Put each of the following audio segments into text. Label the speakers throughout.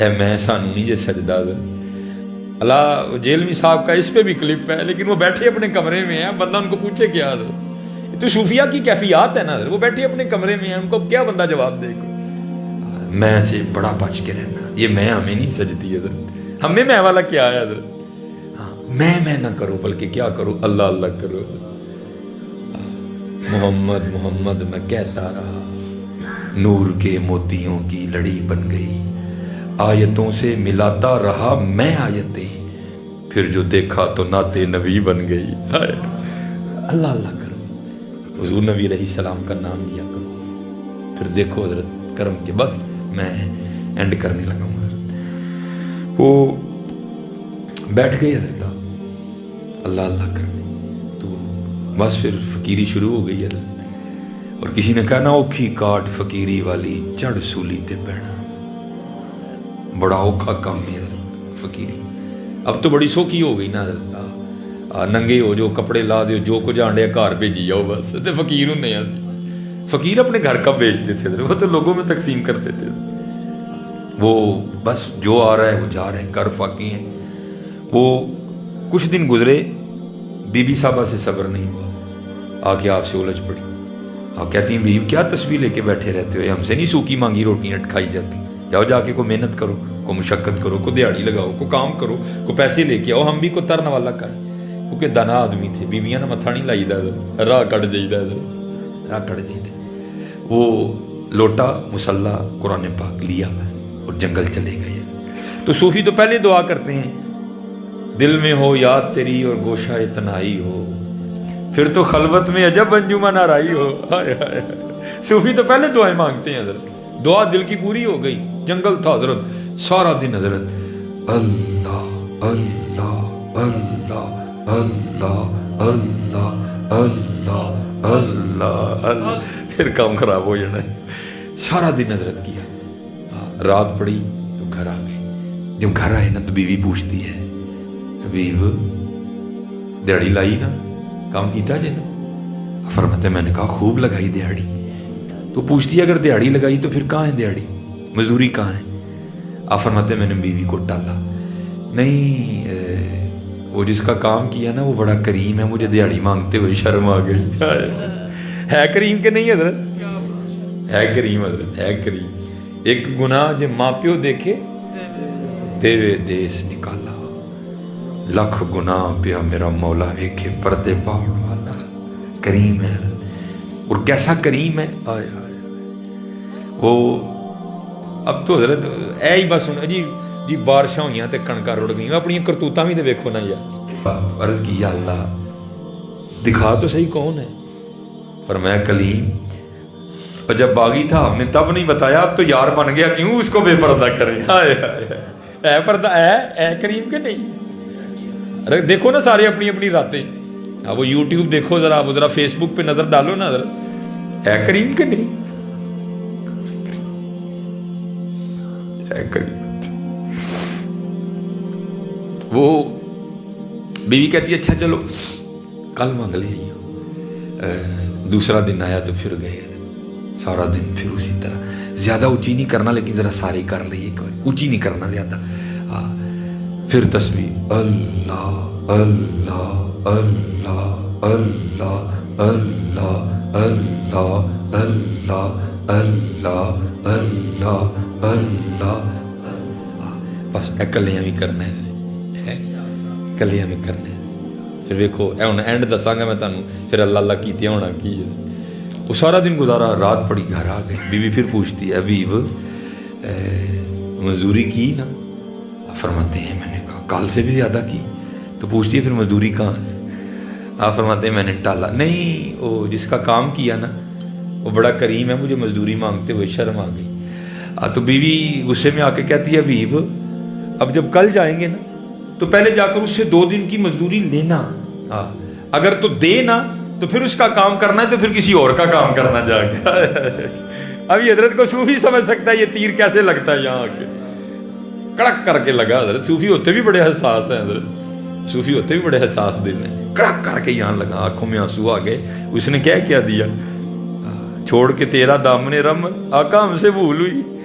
Speaker 1: اے میں سانو نہیں جے سجدہ اللہ جیلوی صاحب کا اس پہ بھی کلپ ہے، لیکن وہ بیٹھے اپنے کمرے میں ہیں، بندہ ان کو پوچھے کیا حضرت، تو صوفیہ کی کیفیات ہے نا حضرت، وہ بیٹھے اپنے کمرے میں ہیں، ان کو کیا بندہ جواب دے گا؟ میں سے بڑا بچ کے رہنا، یہ میں ہمیں نہیں سجتی حضرت، ہمیں میں والا کیا ہے حضرت، ہاں میں نہ کرو بلکہ کیا کرو، اللہ اللہ کرو، محمد محمد میں کہتا رہا، نور کے موتیوں کی لڑی بن گئی، آیتوں سے ملاتا رہا میں آیتیں، پھر جو دیکھا تو نعت نبی بن گئی، اللہ اللہ کرو، حضور نبی علیہ السلام کا نام لیا کرو، پھر دیکھو حضرت کرم کے، بس میں اینڈ کرنے لگا ہوں حضرت، وہ بیٹھ گئی حضرت اللہ اللہ کرنے، تو بس پھر فقیری شروع ہو گئی حضرت، اور کسی نے کہا نا اوکھی کاٹ فقیری والی چڑھ سولی تے بہنا، بڑا اوکھا کام ہے حضرت فقیری، اب تو بڑی سوکھی ہو گئی نا حضرت، ننگے ہو جو کپڑے لا دیو جو کو جانڈے گھر بھیجی جاؤ بس، تے فقیر ہوں نہیں آسی، فقیر اپنے گھر کا بیچتے تھے حضرت، وہ تو لوگوں میں تقسیم کرتے تھے، وہ بس جو آ رہا ہے وہ جا رہے ہیں، کر فاقی ہیں، وہ کچھ دن گزرے، بی بی صاحبہ سے صبر نہیں ہوا، آ کے آپ سے الجھ پڑی، آپ کہتی ہیں بیوی کیا تسبیح لے کے بیٹھے رہتے ہو، ہم سے نہیں سوکھی مانگی روٹیاں کھائی جاتی، جاؤ جا کے کوئی محنت کرو، کوئی مشقت کرو، کوئی دیہڑی لگاؤ، کوئی کام کرو، کوئی پیسے لے کے آؤ، ہم بھی کوئی ترن والا کھائیں، کیونکہ دانا آدمی تھے، بیویاں نے متھا نہیں لائی دا، راہ کٹ جائیدا، راہ کٹ جائیدا، وہ لوٹا مصلی قرآن پاک لیا اور جنگل چلے گئے۔ تو صوفی تو پہلے دعا کرتے ہیں دل میں ہو یاد تیری اور گوشہ تنہائی ہو، پھر تو خلوت میں عجب انجمن آرائی ہو، ہائے ہائے، صوفی تو پہلے دعائیں مانگتے ہیں حضرت، دعا دل کی پوری ہو گئی، جنگل تھا حضرت، سارا دن حضرت اللہ اللہ اللہ اللہ اللہ اللہ اللہ اللہ، پھر کام خراب ہو جانا ہے، سارا دن حضرت کیا، رات پڑی تو گھر آ گئے، جب گھر آئے نا تو بیوی پوچھتی ہے، حبیب دیہڑی لائی نا، کام کیتا جے نا، فرماتے میں نے کہا خوب لگائی دیہڑی، تو پوچھتی ہے اگر دیہڑی لگائی تو پھر کہاں ہے دیہڑی، مزدوری کہاں ہے، آپ فرماتے میں نے بیوی کو ٹالا، نہیں وہ جس کا کام کیا نا وہ بڑا کریم ہے، مجھے دیہڑی مانگتے ہوئے شرم آ گئی، ہے کریم کہ نہیں حضرت، ہے کریم حضرت، ہے کریم، ایک گناہ جو ماں پیو دیکھے دیوے دیس نکالا، لکھ گناہ پیا میرا مولا ویکھے پردے پاڑ والا، کریم ہے اور کیسا کریم ہے، آئے آئے، وہ اب تو حضرت اے ہی بس جی بارشاں ہوئیاں تے کنکاں رڑ گئیں، اپنی کرتوتاں بھی تے ویکھو نا یار، عرض کی یا اللہ دکھا تو صحیح کون ہے، فرمایا کلیم، اور جب باغی تھا ہم نے تب نہیں بتایا، اب تو یار بن گیا کیوں اس کو بے پردہ کریں، آئے آئے، اے پردہ اے کریم کہ نہیں، ارے دیکھو نا سارے اپنی اپنی ذاتیں، اب وہ یوٹیوب دیکھو ذرا فیس بک پہ نظر ڈالو نا ذرا، اے کریم کہ نہیں، اے کریم، وہ بیوی کہتی ہے اچھا چلو کل مانگ لے، دوسرا دن آیا تو پھر گئے، سارا دن پھر اسی طرح، زیادہ اونچی نہیں کرنا لیکن ذرا سارے کر لئے، اونچی نہیں کرنا زیادہ، پھر تسبیح اللہ اللہ اللہ اللہ اللہ اللہ اللہ اللہ اللہ اللہ، بس کلیاں بھی کرنا ہے، کلیاں بھی کرنا ہے، پھر ویکھو ہن اینڈ دساں گا میں تانوں، پھر اللہ اللہ کیتیا ہونا کی ہے، وہ سارا دن گزارا، رات پڑی گھر آ گئے، بیوی پھر پوچھتی ہے حبیب مزدوری کی نا، فرماتے ہیں میں نے کہا کل سے بھی زیادہ کی، تو پوچھتی ہے پھر مزدوری کہاں ہے، آپ فرماتے ہیں میں نے ٹالا، نہیں وہ جس کا کام کیا نا وہ بڑا کریم ہے، مجھے مزدوری مانگتے ہوئے شرم آ گئی، تو بیوی غصے میں آ کے کہتی ہے حبیب اب جب کل جائیں گے نا تو پہلے جا کر اس سے 2 دن کی مزدوری لینا، اگر تو دے نا تو پھر اس کا کام کرنا ہے، تو پھر کسی اور کا کام کرنا جا کے، اب یہ حضرت کو صوفی سمجھ سکتا ہے یہ تیر کیسے لگتا ہے، یہاں آ کے کڑک کر کے لگا، حضرت صوفی ہوتے بھی بڑے حساس ہیں، حضرت صوفی ہوتے بھی بڑے حساس دل ہیں، کڑک کر کے یہاں لگا، آنکھوں میں آنسو آ گئے، اس نے کیا دیا، چھوڑ کے تیرا دامن رحمت آقا ہم سے بھول ہوئی،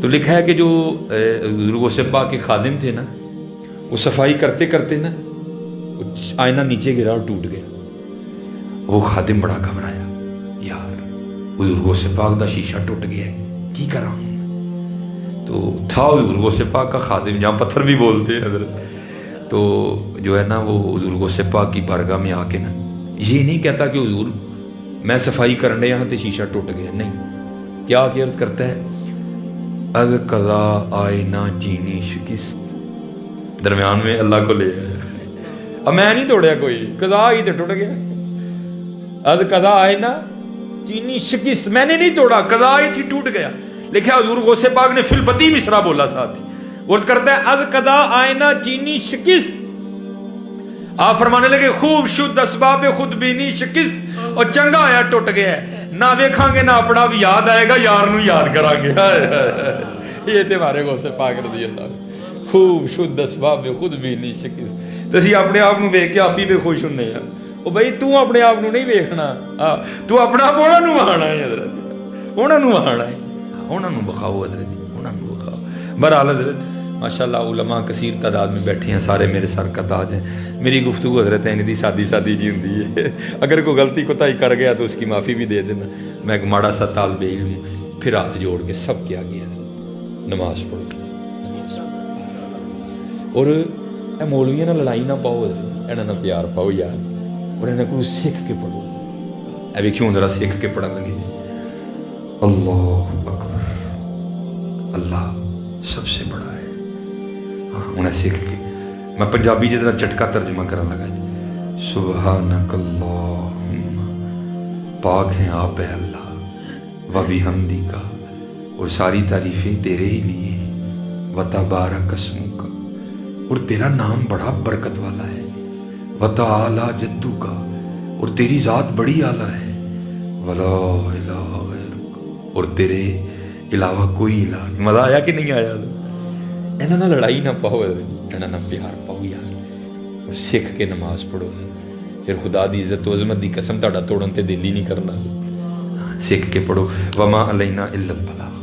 Speaker 1: تو لکھا ہے کہ جو حضور غوث پاک کے خادم تھے نا، وہ صفائی کرتے کرتے نا آئینہ نیچے گرا اور ٹوٹ گیا۔ وہ خادم بڑا گھبرایا، یار حضور غوث پاک دا شیشہ ٹوٹ گیا ہے، کی کرا ہوں؟ تو تھا حضور غوث پاک کا خادم، جہاں پتھر بھی بولتے ہیں حضرت، تو جو ہے نا وہ حضور غوث پاک کی بارگاہ میں آ کے نا یہ نہیں کہتا کہ حضور میں صفائی کرنے یہاں تے شیشہ ٹوٹ گیا، نہیں، کیا کہ عرض کرتا ہے از قضا آئینہ چینی شکست، درمیان میں اللہ کو لے آیا، اب میں نہیں توڑیا کوئی، قضا ہی تے ٹوٹ گیا، از قضا آئینہ چینی شکست، میں نے نہیں توڑا، قضا ہی تھی ٹوٹ گیا۔ لکھا حضور غوث پاک نے فی البدی مصرع بولا ساتھ ہی، وہ کرتا ہے از قضا آئینہ چینی شکست، آپ فرمانے لگے خوب شد اسباب خود بینی شکست، اور چنگا آیا ٹوٹ گیا ہے، نہ دیکھاں گے نہ اپنا بھی یاد آئے گا، یار نو یاد کرا گے۔ یہ تھے ہمارے غوث پاک رضی اللہ عنہ، خوب شد اسباب خود بینی شکست، تو اسی اپنے آپ نو ویکھ کے آپ ہی بے خوش ہونے ہیں، او بھائی تو اپنے آپ نو نہیں ویکھنا، تو اپنا آپ انہاں نو وہانا ہے حضرت، انہاں نو وہانا ہے، انہاں نو بخاؤ حضرت، انہاں نو بخاؤ۔ بہرحال حضرت ماشاءاللہ علماء کثیر تعداد میں بیٹھے ہیں، سارے میرے سر کا تاج ہیں، میری گفتگو حضرت ہے دی سادی سادی جی ہوندی ہے، اگر کوئی غلطی کوتاہی کر گیا تو اس کی معافی بھی دے دینا، میں ایک ماڑا سا طالب علم ہوں، پھر ہاتھ جوڑ کے سب کے آگے نماز پڑھو، اور اے مولویاں نہ لڑائی نہ پاؤ، انہاں نہ پیار پاؤ یار، اور انہاں کو سکھ کے پڑھو، اے ویکھیوں ذرا سکھ کے پڑھن لگے، اللہ اکبر، اللہ سب سے بڑا ہے، انہیں سکھ کے میں پنجابی جی ذرا چٹکا ترجمہ کرنے لگا جی، سبحانک اللہم، پاک ہیں آپ اے اللہ، و بحمدک، اور ساری تعریفیں تیرے ہی لیے ہیں، و تبارک اسمک، اور تیرا نام بڑا برکت والا ہے، و تعالی جدک، اور تیری ذات بڑی اعلیٰ ہے، ولا الہ غیرک، اور تیرے علاوہ کوئی الہ نہیں۔ مزہ آیا کہ نہیں آیا؟ انہاں نہ لڑائی نہ پاؤ، انہاں نہ پیار پاؤ یار، اور سکھ کے نماز پڑھو، پھر خدا دی عزت و عظمت دی قسم تہاڈا توڑن تے دل ہی نہیں کرنا، سکھ کے پڑھو، وما علینا الا البلاغ۔